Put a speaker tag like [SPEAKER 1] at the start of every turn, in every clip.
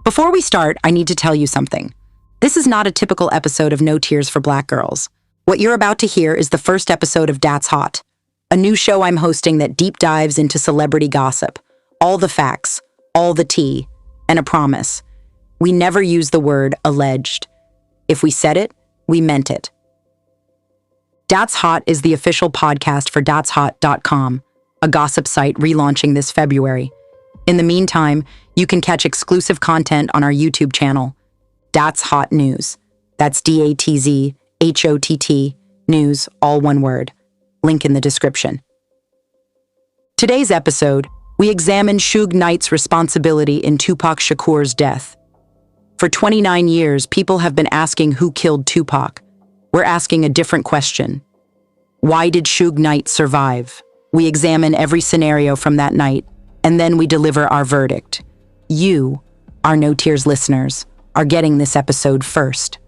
[SPEAKER 1] Before we start, I need to tell you something. This is not a typical episode of No Tears for Black Girls. What you're about to hear is the first episode of Datzhott, a new show I'm hosting that deep dives into celebrity gossip. All the facts, all the tea, and a promise. We never use the word alleged. If we said it, we meant it. Datzhott is the official podcast for Datzhott.com, a gossip site relaunching this February. In the meantime, you can catch exclusive content on our YouTube channel, Datzhott News. That's DATZHOTT News, all one word. Link in the description. Today's episode, we examine Suge Knight's responsibility in Tupac Shakur's death. For 29 years, people have been asking who killed Tupac. We're asking a different question. Why did Suge Knight survive? We examine every scenario from that night, and then we deliver our verdict. You, our No Tears listeners, are getting this episode first.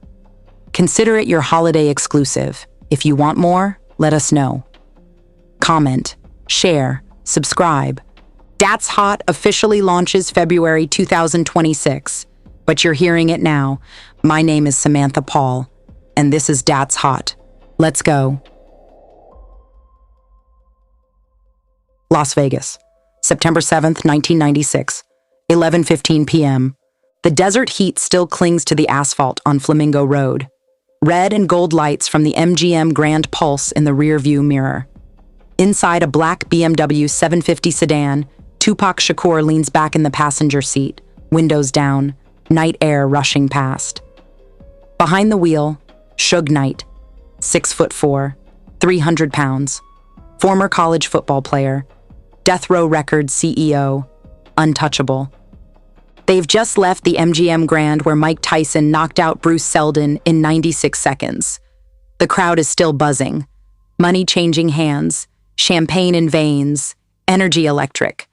[SPEAKER 1] Consider it your holiday exclusive. If you want more, let us know. Comment, share, subscribe. Datzhott officially launches February 2026, but you're hearing it now. My name is Samantha Paul, and this is Datzhott. Let's go. Las Vegas, September 7th, 1996, 11:15 p.m. The desert heat still clings to the asphalt on Flamingo Road. Red and gold lights from the MGM Grand pulse in the rearview mirror. Inside a black BMW 750 sedan, Tupac Shakur leans back in the passenger seat, windows down, night air rushing past. Behind the wheel, Suge Knight, 6'4", 300 pounds, former college football player, Death Row Records CEO, untouchable. They've just left the MGM Grand where Mike Tyson knocked out Bruce Seldon in 96 seconds. The crowd is still buzzing. Money changing hands, champagne in veins, energy electric.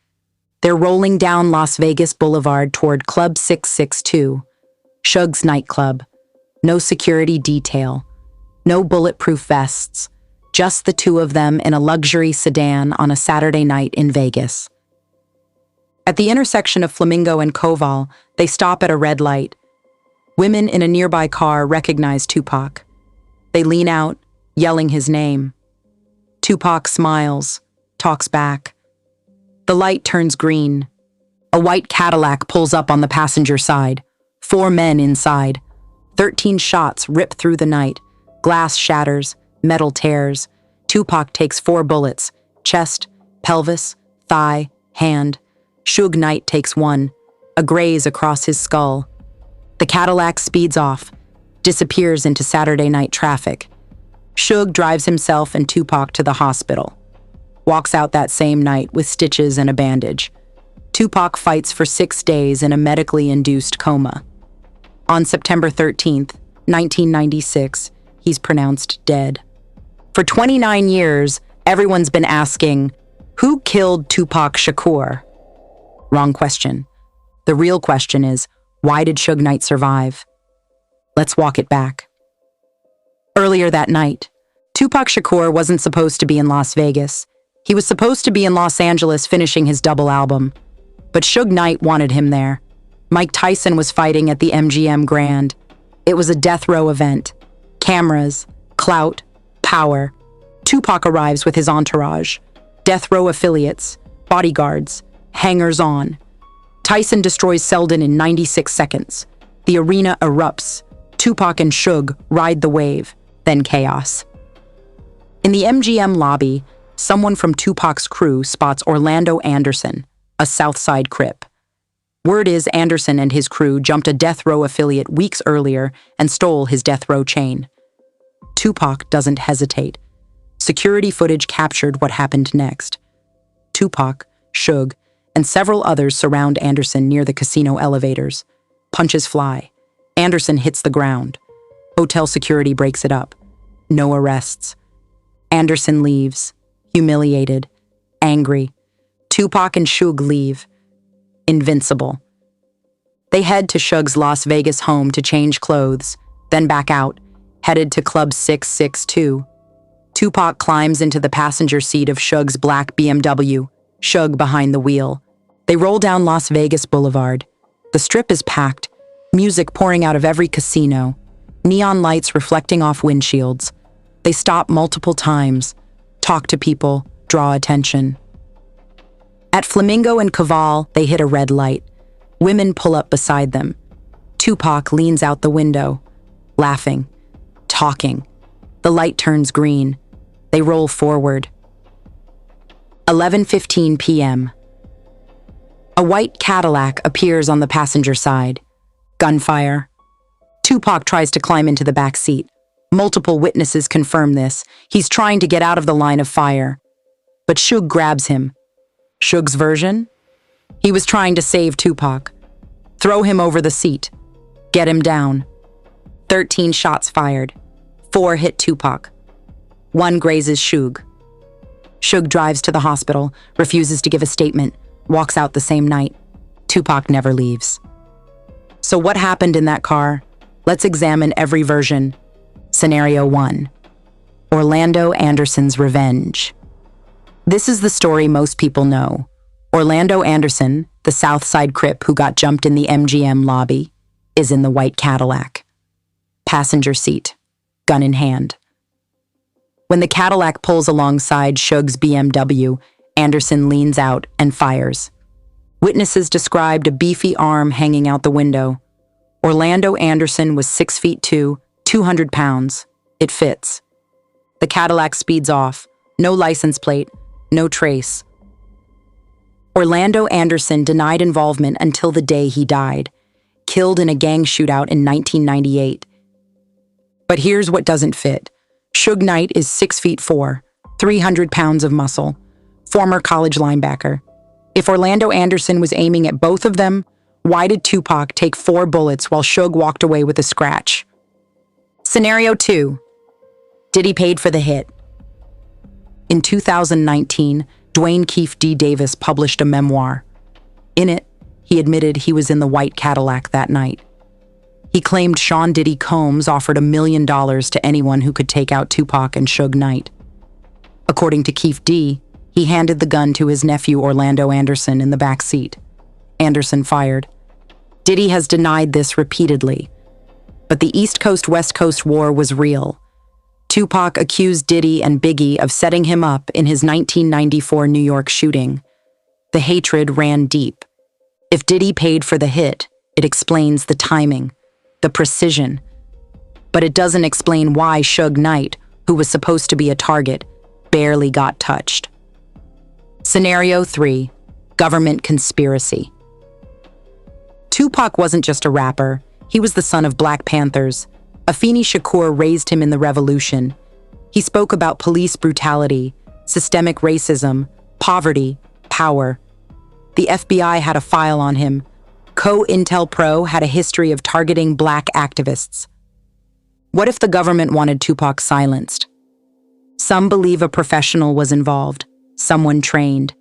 [SPEAKER 1] They're rolling down Las Vegas Boulevard toward Club 662, Suge's nightclub. No security detail, no bulletproof vests, just the two of them in a luxury sedan on a Saturday night in Vegas. At the intersection of Flamingo and Koval, they stop at a red light. Women in a nearby car recognize Tupac. They lean out, yelling his name. Tupac smiles, talks back. The light turns green. A white Cadillac pulls up on the passenger side. 4 men inside. 13 shots rip through the night. Glass shatters, metal tears. Tupac takes 4 bullets, chest, pelvis, thigh, hand. Suge Knight takes 1, a graze across his skull. The Cadillac speeds off, disappears into Saturday night traffic. Suge drives himself and Tupac to the hospital. Walks out that same night with stitches and a bandage. Tupac fights for 6 days in a medically induced coma. On September 13th, 1996, he's pronounced dead. For 29 years, everyone's been asking, who killed Tupac Shakur? Wrong question. The real question is, why did Suge Knight survive? Let's walk it back. Earlier that night, Tupac Shakur wasn't supposed to be in Las Vegas. He was supposed to be in Los Angeles finishing his double album. But Suge Knight wanted him there. Mike Tyson was fighting at the MGM Grand. It was a death row event. Cameras, clout, power. Tupac arrives with his entourage. Death row affiliates, bodyguards, hangers-on. Tyson destroys Seldon in 96 seconds. The arena erupts. Tupac and Suge ride the wave, then chaos. In the MGM lobby, someone from Tupac's crew spots Orlando Anderson, a Southside Crip. Word is Anderson and his crew jumped a death row affiliate weeks earlier and stole his death row chain. Tupac doesn't hesitate. Security footage captured what happened next. Tupac, Suge, and several others surround Anderson near the casino elevators. Punches fly. Anderson hits the ground. Hotel security breaks it up. No arrests. Anderson leaves, humiliated, angry. Tupac and Suge leave, invincible. They head to Suge's Las Vegas home to change clothes, then back out, headed to Club 662. Tupac climbs into the passenger seat of Suge's black BMW, Suge behind the wheel. They roll down Las Vegas Boulevard. The strip is packed, music pouring out of every casino, neon lights reflecting off windshields. They stop multiple times, talk to people, draw attention. At Flamingo and Caval, they hit a red light. Women pull up beside them. Tupac leans out the window, laughing, talking. The light turns green. They roll forward. 11:15 p.m. A white Cadillac appears on the passenger side. Gunfire. Tupac tries to climb into the back seat. Multiple witnesses confirm this. He's trying to get out of the line of fire. But Suge grabs him. Suge's version? He was trying to save Tupac. Throw him over the seat. Get him down. 13 shots fired. 4 hit Tupac. 1 grazes Suge. Suge drives to the hospital, refuses to give a statement, walks out the same night. Tupac never leaves. So what happened in that car? Let's examine every version. Scenario 1. Orlando Anderson's revenge. This is the story most people know. Orlando Anderson, the South Side Crip who got jumped in the MGM lobby, is in the white Cadillac. Passenger seat, gun in hand. When the Cadillac pulls alongside Suge's BMW, Anderson leans out and fires. Witnesses described a beefy arm hanging out the window. Orlando Anderson was 6'2", 200 pounds. It fits. The Cadillac speeds off. No license plate, no trace. Orlando Anderson denied involvement until the day he died, killed in a gang shootout in 1998. But here's what doesn't fit. Suge Knight is 6'4", 300 pounds of muscle, former college linebacker. If Orlando Anderson was aiming at both of them, why did Tupac take 4 bullets while Suge walked away with a scratch? Scenario 2. Diddy paid for the hit. In 2019, Dwayne Keefe D. Davis published a memoir. In it, he admitted he was in the white Cadillac that night. He claimed Sean Diddy Combs offered $1 million to anyone who could take out Tupac and Suge Knight. According to Keefe D., he handed the gun to his nephew Orlando Anderson in the back seat. Anderson fired. Diddy has denied this repeatedly. But the East Coast-West Coast war was real. Tupac accused Diddy and Biggie of setting him up in his 1994 New York shooting. The hatred ran deep. If Diddy paid for the hit, it explains the timing, the precision. But it doesn't explain why Suge Knight, who was supposed to be a target, barely got touched. Scenario 3. Government conspiracy. Tupac wasn't just a rapper. He was the son of Black Panthers. Afeni Shakur raised him in the revolution. He spoke about police brutality, systemic racism, poverty, power. The FBI had a file on him. COINTELPRO had a history of targeting Black activists. What if the government wanted Tupac silenced? Some believe a professional was involved, someone trained,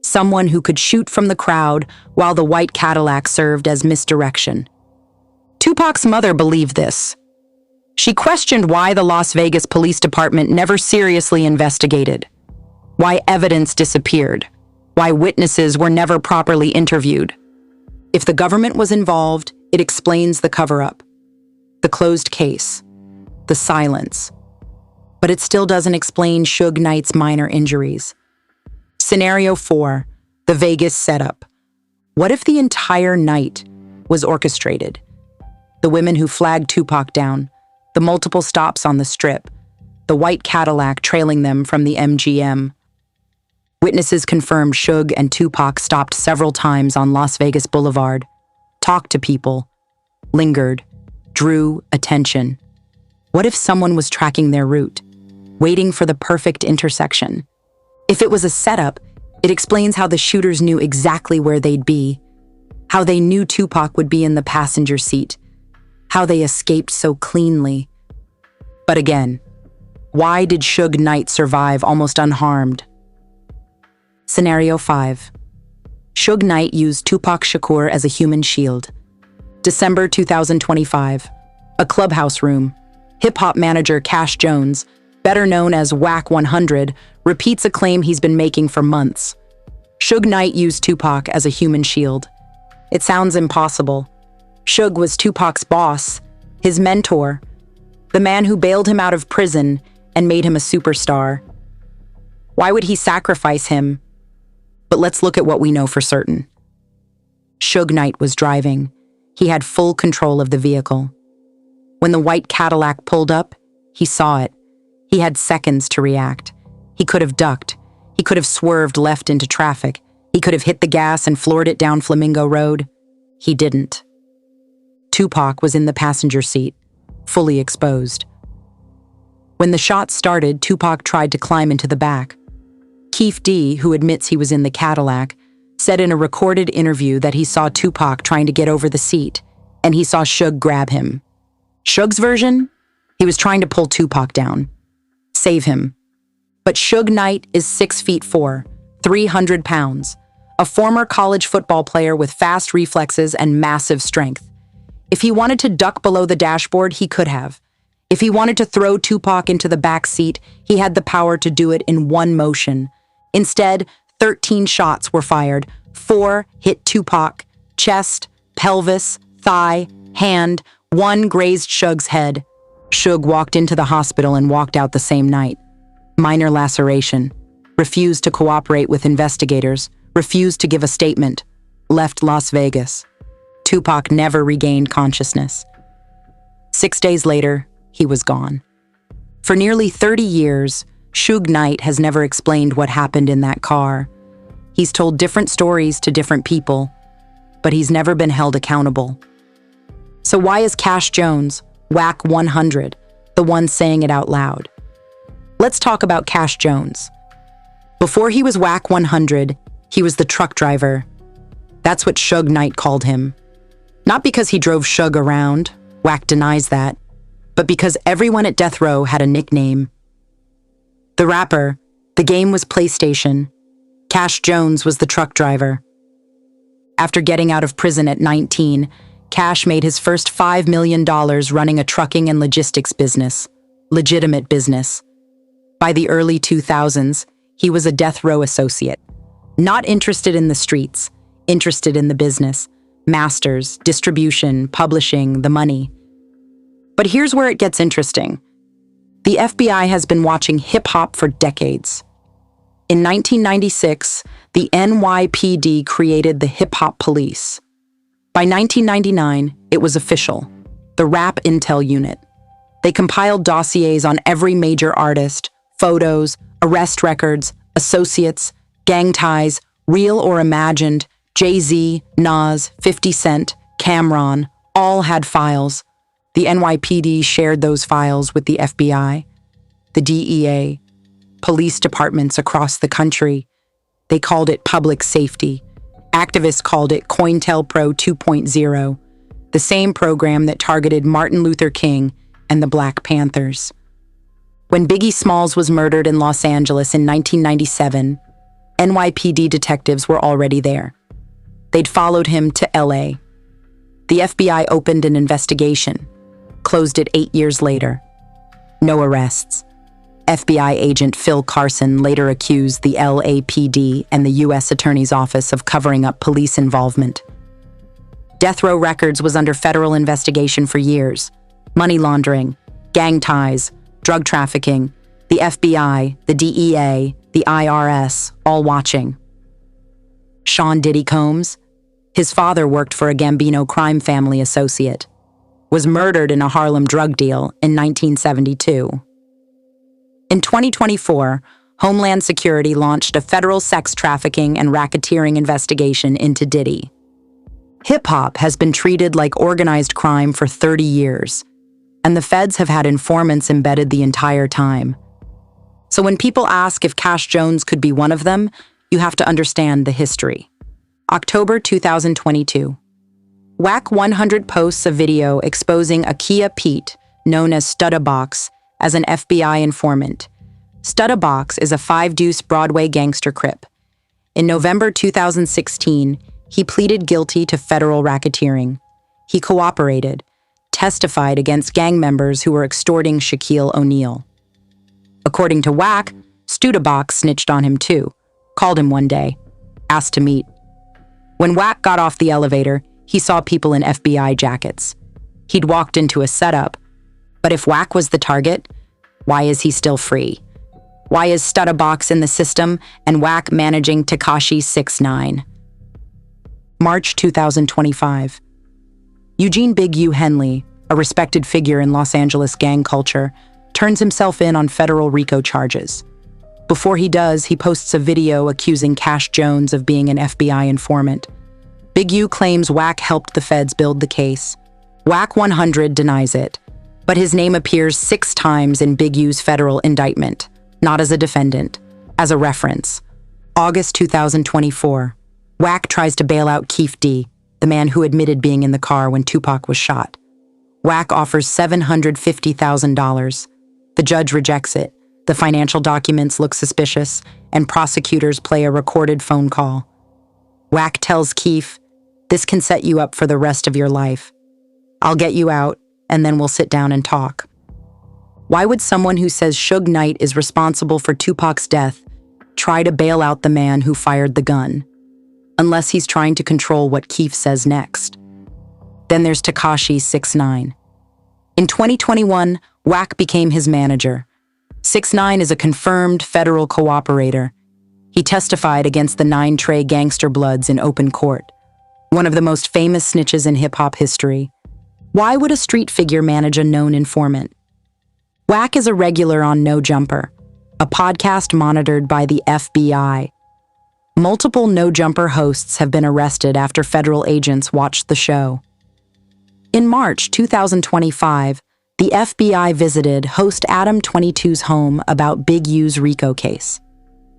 [SPEAKER 1] someone who could shoot from the crowd while the white Cadillac served as misdirection. Tupac's mother believed this. She questioned why the Las Vegas Police Department never seriously investigated, why evidence disappeared, why witnesses were never properly interviewed. If the government was involved, it explains the cover-up, the closed case, the silence. But it still doesn't explain Suge Knight's minor injuries. Scenario 4, the Vegas setup. What if the entire night was orchestrated? The women who flagged Tupac down, the multiple stops on the strip, the white Cadillac trailing them from the MGM. Witnesses confirmed Suge and Tupac stopped several times on Las Vegas Boulevard, talked to people, lingered, drew attention. What if someone was tracking their route, waiting for the perfect intersection? If it was a setup, it explains how the shooters knew exactly where they'd be, how they knew Tupac would be in the passenger seat, how they escaped so cleanly. But again, why did Suge Knight survive almost unharmed? Scenario 5. Suge Knight used Tupac Shakur as a human shield. December 2025. A clubhouse room. Hip-hop manager Cash Jones, better known as Whack 100, repeats a claim he's been making for months. Suge Knight used Tupac as a human shield. It sounds impossible. Suge was Tupac's boss, his mentor, the man who bailed him out of prison and made him a superstar. Why would he sacrifice him? But let's look at what we know for certain. Suge Knight was driving. He had full control of the vehicle. When the white Cadillac pulled up, he saw it. He had seconds to react. He could have ducked. He could have swerved left into traffic. He could have hit the gas and floored it down Flamingo Road. He didn't. Tupac was in the passenger seat, fully exposed. When the shot started, Tupac tried to climb into the back. Keefe D, who admits he was in the Cadillac, said in a recorded interview that he saw Tupac trying to get over the seat, and he saw Suge grab him. Suge's version? He was trying to pull Tupac down. Save him. But Suge Knight is 6'4", 300 pounds, a former college football player with fast reflexes and massive strength. If he wanted to duck below the dashboard, he could have. If he wanted to throw Tupac into the back seat, he had the power to do it in one motion. Instead, 13 shots were fired. 4 hit Tupac, chest, pelvis, thigh, hand. 1 grazed Suge's head. Suge walked into the hospital and walked out the same night. Minor laceration. Refused to cooperate with investigators. Refused to give a statement. Left Las Vegas. Tupac never regained consciousness. 6 days later, he was gone. For nearly 30 years, Suge Knight has never explained what happened in that car. He's told different stories to different people, but he's never been held accountable. So why is Cash Jones, Whack 100, the one saying it out loud? Let's talk about Cash Jones. Before he was Whack 100, he was the truck driver. That's what Suge Knight called him. Not because he drove Suge around, Whack denies that, but because everyone at death row had a nickname. The rapper, the game was PlayStation. Cash Jones was the truck driver. After getting out of prison at 19, Cash made his first $5 million running a trucking and logistics business, legitimate business. By the early 2000s, he was a death row associate, not interested in the streets, interested in the business, masters, distribution, publishing, the money. But here's where it gets interesting. The FBI has been watching hip-hop for decades. In 1996, the NYPD created the Hip-Hop Police. By 1999, it was official, the Rap Intel Unit. They compiled dossiers on every major artist, photos, arrest records, associates, gang ties, real or imagined. Jay-Z, Nas, 50 Cent, Cameron, all had files. The NYPD shared those files with the FBI, the DEA, police departments across the country. They called it public safety. Activists called it COINTELPRO 2.0, the same program that targeted Martin Luther King and the Black Panthers. When Biggie Smalls was murdered in Los Angeles in 1997, NYPD detectives were already there. They'd followed him to LA. The FBI opened an investigation, closed it 8 years later. No arrests. FBI agent Phil Carson later accused the LAPD and the U.S. Attorney's Office of covering up police involvement. Death Row Records was under federal investigation for years. Money laundering, gang ties, drug trafficking, the FBI, the DEA, the IRS, all watching. Sean Diddy Combs, his father worked for a Gambino crime family associate, was murdered in a Harlem drug deal in 1972. In 2024, Homeland Security launched a federal sex trafficking and racketeering investigation into Diddy. Hip-hop has been treated like organized crime for 30 years, and the feds have had informants embedded the entire time. So when people ask if Cash Jones could be one of them, you have to understand the history. October 2022. Whack 100 posts a video exposing Akia Pete, known as Studabox, as an FBI informant. Studabox is a 5-deuce Broadway gangster crip. In November 2016, he pleaded guilty to federal racketeering. He cooperated, testified against gang members who were extorting Shaquille O'Neal. According to Whack, Studabox snitched on him too, called him one day, asked to meet. When Wack got off the elevator, he saw people in FBI jackets. He'd walked into a setup. But if Wack was the target, why is he still free? Why is Studabox in the system and Wack managing Tekashi 6ix9ine? March 2025. Eugene Big U Henley, a respected figure in Los Angeles gang culture, turns himself in on federal RICO charges. Before he does, he posts a video accusing Cash Jones of being an FBI informant. Big U claims Wack helped the feds build the case. Wack 100 denies it, but his name appears 6 times in Big U's federal indictment, not as a defendant, as a reference. August 2024. Wack tries to bail out Keefe D, the man who admitted being in the car when Tupac was shot. Wack offers $750,000. The judge rejects it. The financial documents look suspicious, and prosecutors play a recorded phone call. Wack tells Keefe, "This can set you up for the rest of your life. I'll get you out, and then we'll sit down and talk." Why would someone who says Suge Knight is responsible for Tupac's death try to bail out the man who fired the gun? Unless he's trying to control what Keefe says next. Then there's Tekashi 6ix9ine. In 2021, Wack became his manager. 6ix9ine is a confirmed federal cooperator. He testified against the 9 Trey gangster bloods in open court, one of the most famous snitches in hip-hop history. Why would a street figure manage a known informant? Wack is a regular on No Jumper, a podcast monitored by the FBI. Multiple No Jumper hosts have been arrested after federal agents watched the show. In March 2025, the FBI visited host Adam 22's home about Big U's RICO case.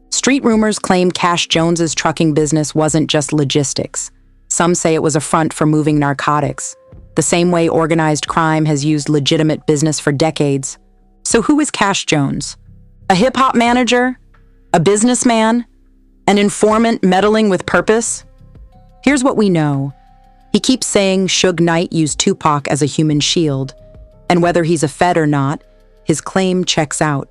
[SPEAKER 1] Street rumors claim Cash Jones's trucking business wasn't just logistics. Some say it was a front for moving narcotics, the same way organized crime has used legitimate business for decades. So who is Cash Jones? A hip-hop manager? A businessman? An informant meddling with purpose? Here's what we know. He keeps saying Suge Knight used Tupac as a human shield, and whether he's a Fed or not, his claim checks out.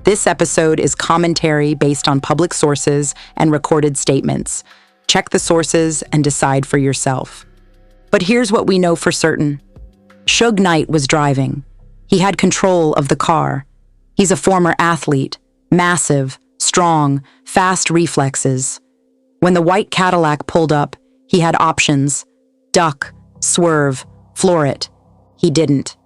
[SPEAKER 1] This episode is commentary based on public sources and recorded statements. Check the sources and decide for yourself. But here's what we know for certain. Suge Knight was driving. He had control of the car. He's a former athlete, massive, strong, fast reflexes. When the white Cadillac pulled up, he had options: duck, swerve, floor it. He didn't.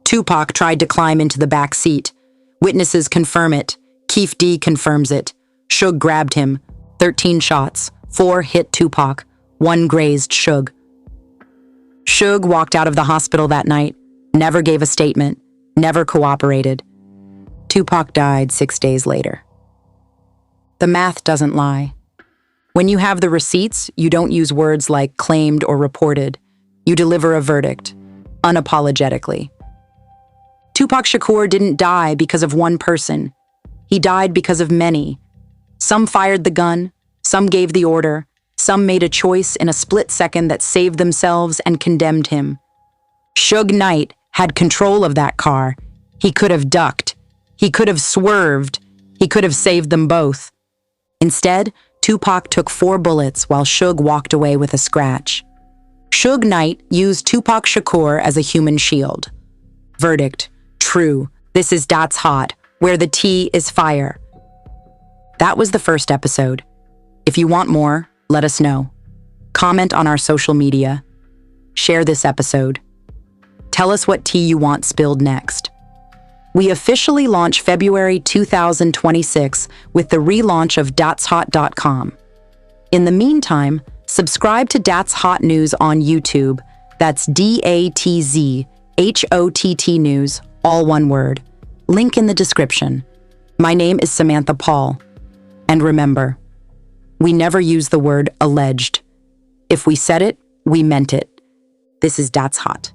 [SPEAKER 1] Tupac tried to climb into the back seat. Witnesses confirm it. Keefe D confirms it. Suge grabbed him. 13 shots. 4 hit Tupac. 1 grazed Suge. Suge walked out of the hospital that night, never gave a statement, never cooperated. Tupac died 6 days later. The math doesn't lie. When you have the receipts, you don't use words like claimed or reported. You deliver a verdict, unapologetically. Tupac Shakur didn't die because of one person. He died because of many. Some fired the gun, some gave the order, some made a choice in a split second that saved themselves and condemned him. Suge Knight had control of that car. He could have ducked. He could have swerved. He could have saved them both. Instead, Tupac took 4 bullets while Suge walked away with a scratch. Suge Knight used Tupac Shakur as a human shield. Verdict: true. This is Datzhott, where the T is fire. That was the first episode. If you want more, let us know. Comment on our social media. Share this episode. Tell us what tea you want spilled next. We officially launch February 2026 with the relaunch of Datzhott.com. In the meantime, subscribe to Datzhott News on YouTube. That's DATZHOTT News, all one word. Link in the description. My name is Samantha Paul. And remember, we never use the word alleged. If we said it, we meant it. This is Datzhott.